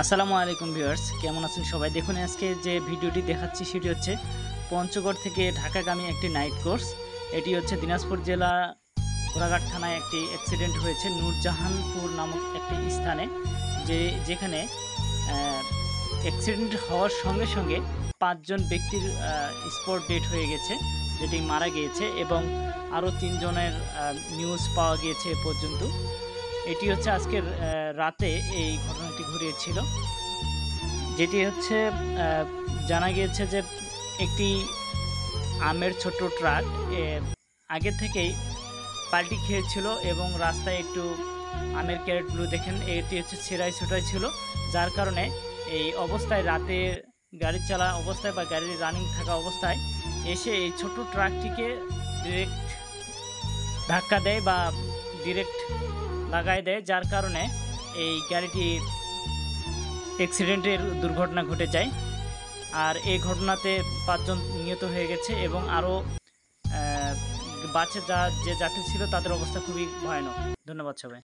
আসসালামু আলাইকুম ভিউয়ার্স, কেমন আছেন সবাই? দেখুন আজকে যে ভিডিওটি দেখাচ্ছি সেটি হচ্ছে পঞ্চগড় থেকে ঢাকাগামী একটি নাইট কোর্স। এটি হচ্ছে দিনাজপুর জেলা ঘোড়াঘাট থানায় একটি অ্যাক্সিডেন্ট হয়েছে নূরজাহানপুর নামক একটি স্থানে, যেখানে অ্যাক্সিডেন্ট হওয়ার সঙ্গে সঙ্গে ৫ জন ব্যক্তির স্পট ডেড হয়ে গেছে, যেটি মারা গিয়েছে, এবং আরও ৩ জনের নিউজ পাওয়া গিয়েছে এ পর্যন্ত। এটি হচ্ছে আজকের রাতে এই ঘটনাটি ঘটিয়েছিল, যেটি হচ্ছে জানা গিয়েছে যে একটি আমের ছোট্ট ট্রাক আগে থেকেই পাল্টি খেয়েছিল এবং রাস্তায় একটু আমের ক্যারেটগুলো দেখেন এটি হচ্ছে ছেঁড়াই ছোটাই ছিল, যার কারণে এই অবস্থায় রাতে গাড়ি চালা অবস্থায় বা গাড়ি রানিং থাকা অবস্থায় এসে এই ছোট্ট ট্রাকটিকে ডিরেক্ট ধাক্কা দেয় বা ডিরেক্ট লাগাই দেয়, যার কারণে এই গাড়িটি অ্যাক্সিডেন্টের দুর্ঘটনা ঘটে যায়। আর এই ঘটনাতে ৫ জন নিহত হয়ে গেছে এবং আরও বাসে যে যাত্রী ছিল তাদের অবস্থা খুবই ভয়ানক। ধন্যবাদ সবাই।